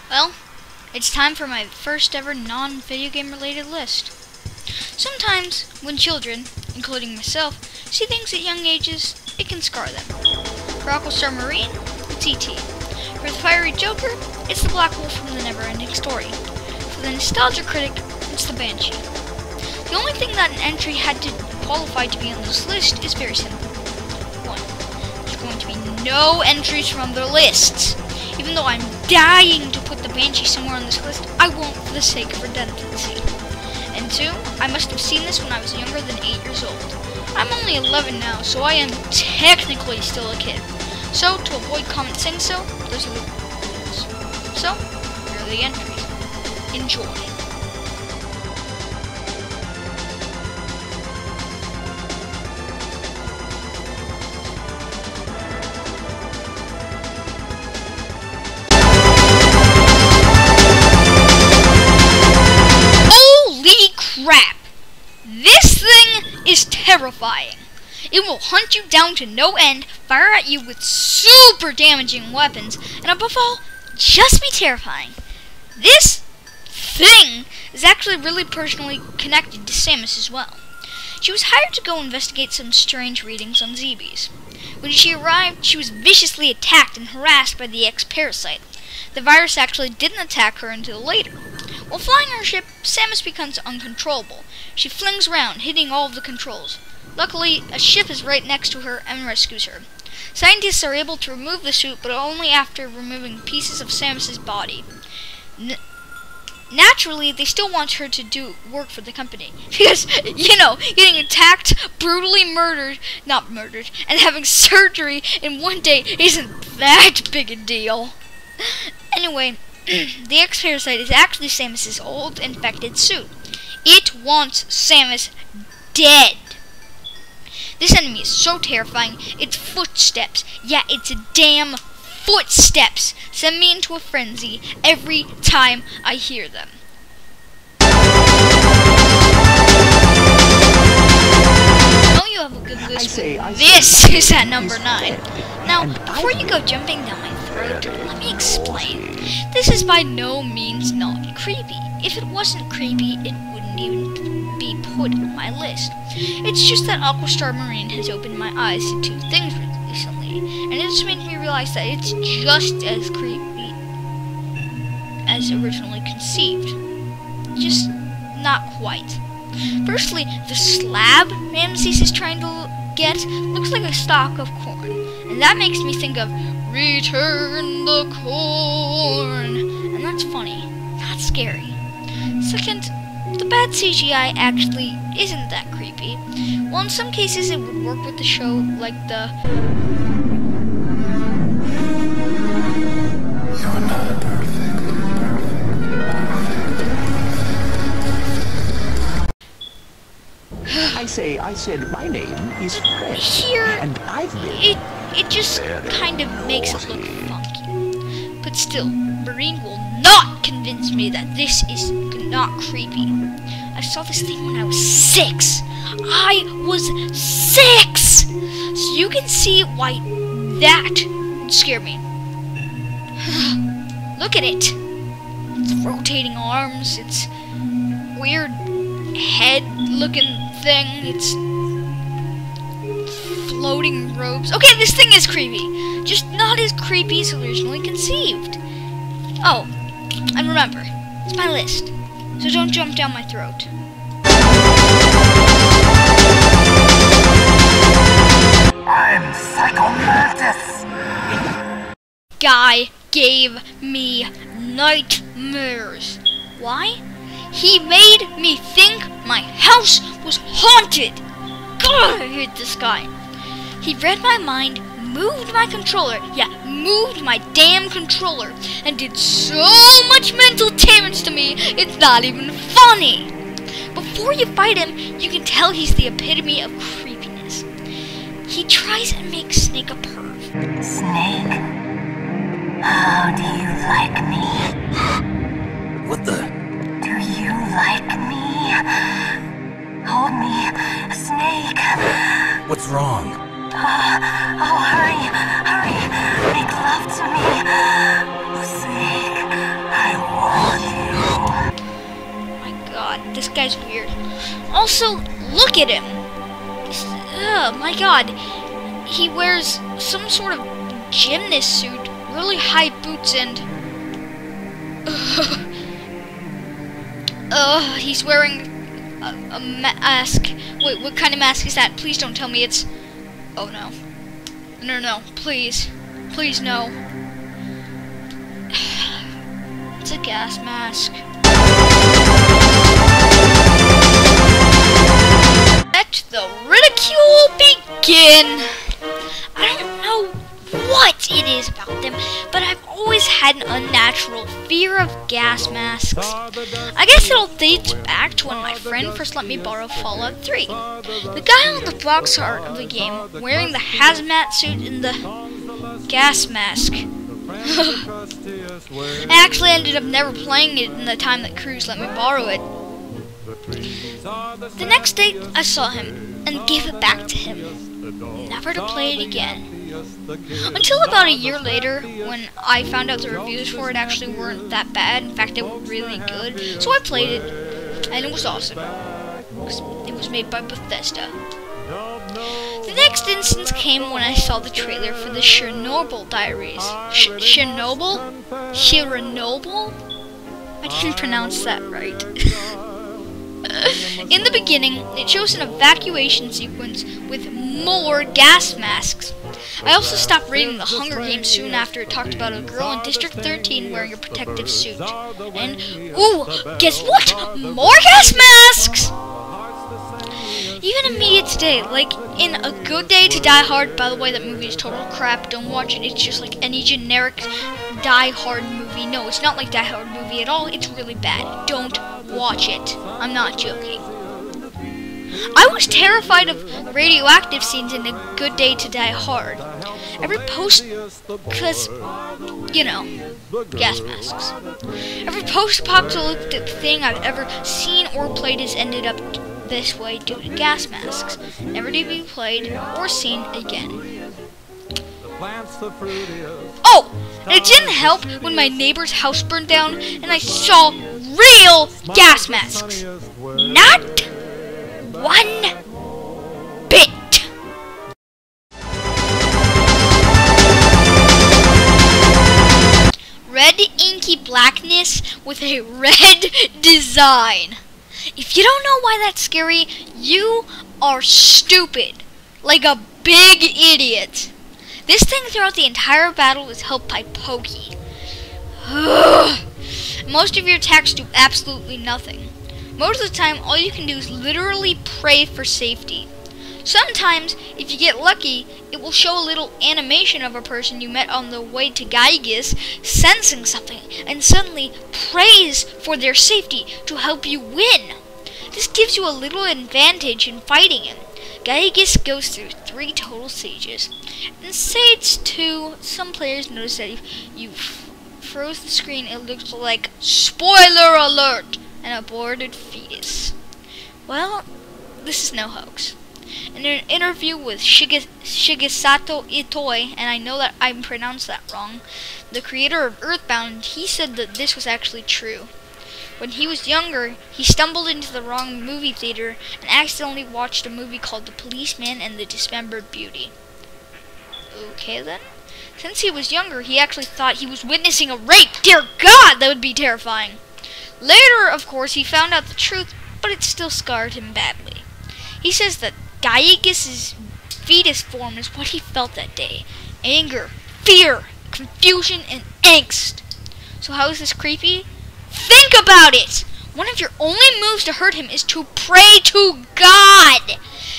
Well, it's time for my first ever non-video game related list. Sometimes, when children, including myself, see things at young ages, it can scar them. For Aquastar Marine, it's E.T. For the Fiery Joker, it's the Black Wolf from the Never-Ending Story. For the Nostalgia Critic, it's the Banshee. The only thing that an entry had to qualify to be on this list is very simple. 1. There's going to be no entries from other lists. Even though I'm dying to put the Banshee somewhere on this list, I won't for the sake of redundancy. And 2, I must have seen this when I was younger than 8 years old. I'm only 11 now, so I am technically still a kid. So, to avoid comment saying so, those are the rules. So, here are the entries. Enjoy. Crap! This thing is terrifying. It will hunt you down to no end, fire at you with super damaging weapons, and above all, just be terrifying. This thing is actually really personally connected to Samus as well. She was hired to go investigate some strange readings on ZBs. When she arrived, she was viciously attacked and harassed by the X-Parasite. The virus actually didn't attack her until later. While flying her ship, Samus becomes uncontrollable. She flings around, hitting all of the controls. Luckily, a ship is right next to her and rescues her. Scientists are able to remove the suit, but only after removing pieces of Samus's body. Naturally, they still want her to do work for the company. Because, getting attacked, brutally not murdered, and having surgery in one day isn't that big a deal. Anyway, the X-Parasite is actually Samus's old infected suit. It wants Samus dead. This enemy is so terrifying, its footsteps, yeah, it's a damn footsteps, send me into a frenzy every time I hear them. Oh, you have a good list. This is at number 9. Now, before you go jumping down my throat, let me explain. This is by no means not creepy. If it wasn't creepy, it wouldn't even be put on my list. It's just that Aquastar Marine has opened my eyes to 2 things recently, and it just made me realize that it's just as creepy as originally conceived. Just not quite. Firstly, the slab Ramses is trying to get looks like a stalk of corn, and that makes me think of Return the Corn, and that's funny, not scary. Second, the bad CGI actually isn't that creepy. While in some cases it would work with the show, like the You're not perfect. I said my name is Fred. Here, and I've been it just kind of makes it look funky. But still, Marine will not convince me that this is not creepy. I saw this thing when I was 6. I was 6! So you can see why that would scare me. Look at it. It's rotating arms, it's weird head-looking thing, it's floating robes. Okay, this thing is creepy. Just not as creepy as originally conceived. Oh, and remember, it's my list, so don't jump down my throat. I'm Psycho Mantis. Guy gave me nightmares. Why? He made me think my house was haunted. God, I hate this guy. He read my mind, moved my controller, moved my damn controller, and did so much mental damage to me, it's not even funny. Before you fight him, you can tell he's the epitome of creepiness. He tries and makes Snake a perv. Snake, how do you like me? What the? Do you like me? Hold me, Snake. What's wrong? Oh, hurry, make love to me. Oh, Snake, I Also, look at him. Oh my god. He wears some sort of gymnast suit, really high boots, and he's wearing a mask. Wait, what kind of mask is that? Please don't tell me it's... Oh no. No, please. Please, no. It's a gas mask. Let the ridicule begin. I don't know what it is about them, but I've always had an unnatural fear of gas masks. I guess it all dates back to when my friend first let me borrow Fallout 3. The guy on the box art of the game wearing the hazmat suit and the gas mask. I actually ended up never playing it in the time that Cruz let me borrow it. The next day I saw him and gave it back to him, never to play it again. Until about a year later, when I found out the reviews for it actually weren't that bad. In fact, they were really good. So I played it, and it was awesome. It was made by Bethesda. The next instance came when I saw the trailer for the Chernobyl Diaries. Chernobyl? Chernobyl? I didn't pronounce that right. In the beginning, it shows an evacuation sequence with more gas masks. I also stopped reading the Hunger Games soon after it talked about a girl in District 13 wearing a protective suit. And, ooh, guess what? More gas masks! Even in media today, like in A Good Day to Die Hard, by the way, that movie is total crap, don't watch it, it's just like any generic Die Hard movie. No, it's not like Die Hard movie at all, it's really bad. Don't watch it. I'm not joking. I was terrified of radioactive scenes in A Good Day to Die Hard. Every because, you know, gas masks. Every post-apocalyptic thing I've ever seen or played has ended up this way due to gas masks, never to be played or seen again. Oh! And it didn't help when my neighbor's house burned down and I saw real gas masks. Not one bit. Red inky blackness with a red design. If you don't know why that's scary, you are stupid. Like a big idiot. This thing throughout the entire battle was helped by Pokey. Most of your attacks do absolutely nothing. Most of the time, all you can do is literally pray for safety. Sometimes, if you get lucky, it will show a little animation of a person you met on the way to Gaigus sensing something and suddenly prays for their safety to help you win. This gives you a little advantage in fighting him. Gaigus goes through 3 total stages. In stage 2, some players notice that if you froze the screen, it looks like spoiler alert, an aborted fetus. Well, this is no hoax. In an interview with Shigesato Itoi, and I know that I pronounced that wrong, the creator of Earthbound, he said that this was actually true. When he was younger, he stumbled into the wrong movie theater and accidentally watched a movie called The Policeman and the Dismembered Beauty. Okay then. Since he was younger, he actually thought he was witnessing a rape. Dear God, that would be terrifying. Later, of course, he found out the truth, but it still scarred him badly. He says that Gaigus' fetus form is what he felt that day. Anger, fear, confusion, and angst. So how is this creepy? Think about it! One of your only moves to hurt him is to pray to God!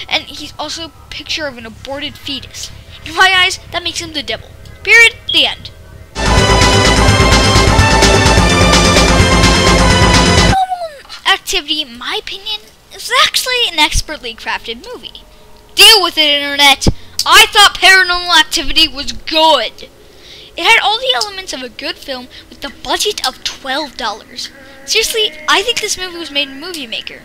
And he's also a picture of an aborted fetus. In my eyes, that makes him the devil. Period. The end. Paranormal Activity, in my opinion, is actually an expertly crafted movie. Deal with it, Internet! I thought Paranormal Activity was good. It had all the elements of a good film with the budget of $12. Seriously, I think this movie was made in Movie Maker.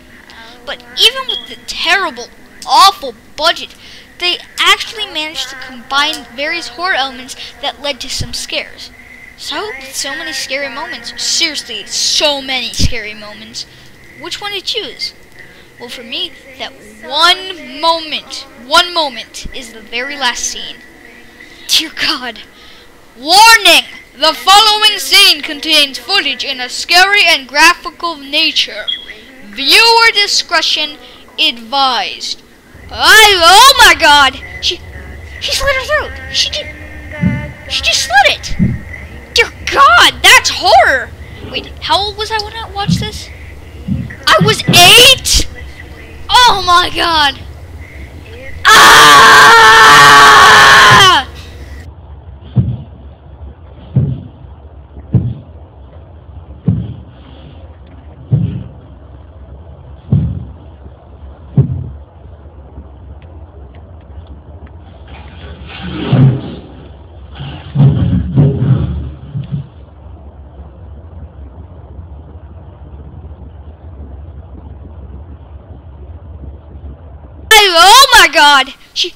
But even with the terrible, awful budget, they actually managed to combine various horror elements that led to some scares. So, with so many scary moments, seriously, so many scary moments, which one to choose? Well, for me, that one moment is the very last scene. Dear God. Warning! The following scene contains footage in a scary and graphical nature. Viewer discretion advised. Oh my God! She slit her throat. She just slit it. Dear God, that's horror. Wait, how old was I when I watched this? I was 8? Oh my God. Ah! Oh my God! She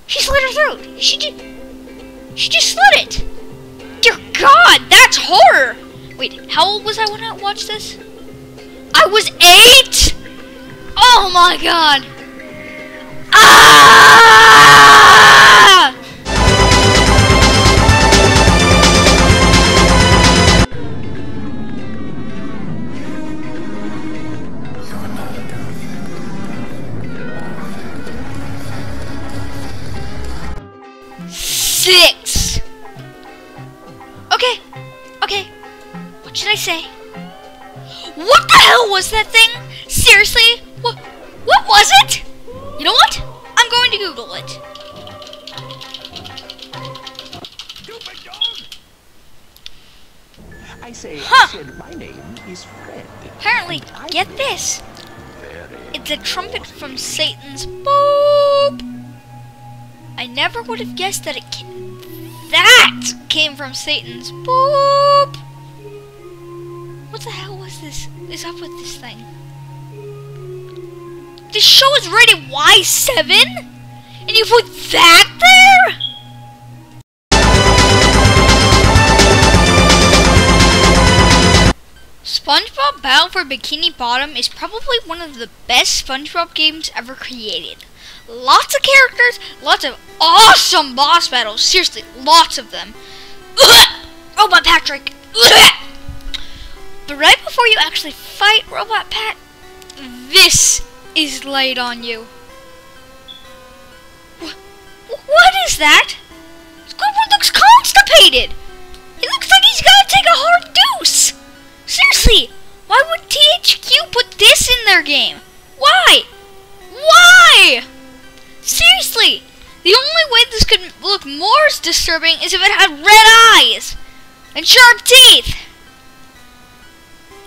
slit her throat. She just slit it. Dear God, that's horror. Wait, how old was I when I watched this? I was 8? Oh my God! Ah! Six. Okay. What should I say? What the hell was that thing? Seriously? What was it? You know what? I'm going to Google it. Stupid dog! I said my name is Fred. Apparently, get this. It's a trumpet from Satan's boop. I never would have guessed that that came from Satan's boop. What the hell was this? Is up with this thing? This show is rated Y7, and you put that there? SpongeBob Battle for Bikini Bottom is probably one of the best SpongeBob games ever created. Lots of characters, lots of awesome boss battles. Seriously, lots of them. Robot Patrick. But right before you actually fight Robot Pat, this is laid on you. What is that? Squidward looks constipated. He looks like he's gonna take a hard deuce. Seriously, why would THQ put this in their game? Why? Why? Seriously, the only way this could look more disturbing is if it had red eyes and sharp teeth.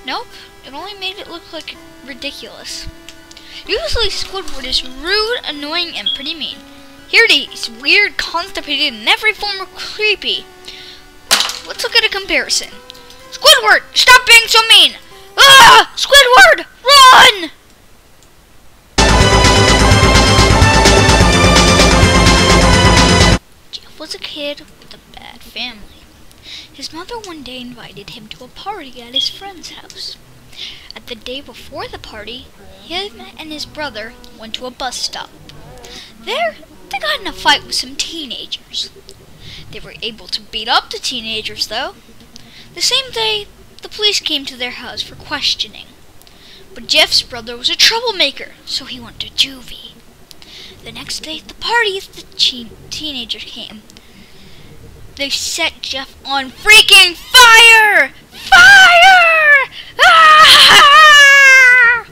Nope, it only made it look like ridiculous. Usually Squidward is rude, annoying, and pretty mean. Here he's weird, constipated, and every form of creepy. Let's look at a comparison. Squidward, stop being so mean! Ah! Squidward, run! Jeff was a kid with a bad family. His mother one day invited him to a party at his friend's house. At the day before the party, him and his brother went to a bus stop. There, they got in a fight with some teenagers. They were able to beat up the teenagers, though. The same day, the police came to their house for questioning. But Jeff's brother was a troublemaker, so he went to juvie. The next day at the party, the teenagers came. They set Jeff on freaking fire! Fire! Ah!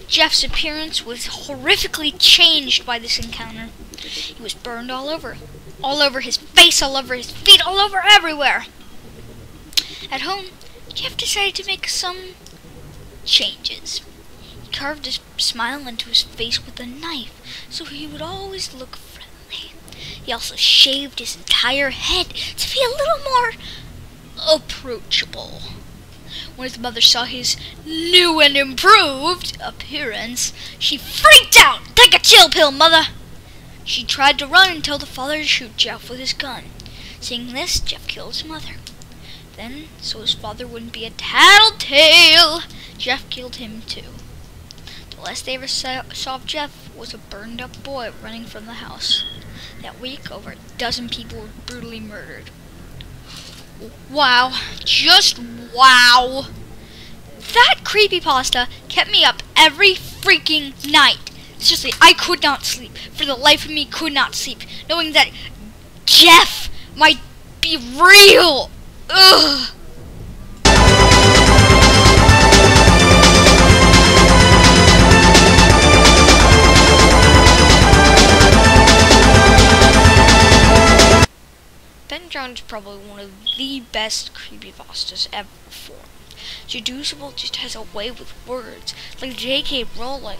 Jeff's appearance was horrifically changed by this encounter. He was burned all over his face, all over his feet, all over everywhere. At home, Jeff decided to make some changes. He carved a smile into his face with a knife, so he would always look friendly. He also shaved his entire head to be a little more approachable. When his mother saw his new and improved appearance, she freaked out. Take a chill pill, mother! She tried to run and tell the father to shoot Jeff with his gun. Seeing this, Jeff killed his mother. Then, so his father wouldn't be a tattletale, Jeff killed him too. The The last they ever saw of Jeff was a burned up boy running from the house. That week, over a dozen people were brutally murdered. Wow. Just wow. That creepypasta kept me up every freaking night. Seriously, I could not sleep. For the life of me, could not sleep. Knowing that Jeff might be real. Ugh. Ben Drowned is probably one of the best creepypastas ever formed. Seducible just has a way with words, like J.K. Rowling.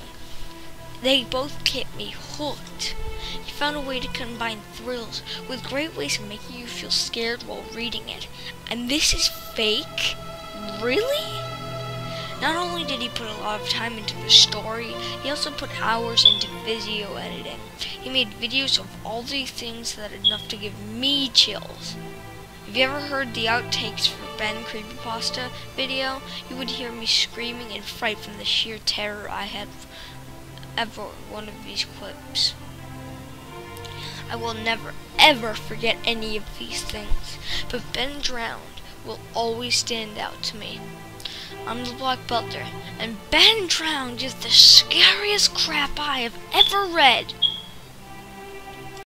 They both kept me hooked. He found a way to combine thrills with great ways of making you feel scared while reading it. And this is fake? Really? Not only did he put a lot of time into the story, he also put hours into video editing. He made videos of all these things that are enough to give me chills. If you ever heard the outtakes for Ben Creepypasta video, you would hear me screaming in fright from the sheer terror I had ever one of these clips. I will never ever forget any of these things, but Ben Drowned will always stand out to me. I'm the Black Butler, and Ben Drowned is the scariest crap I have ever read.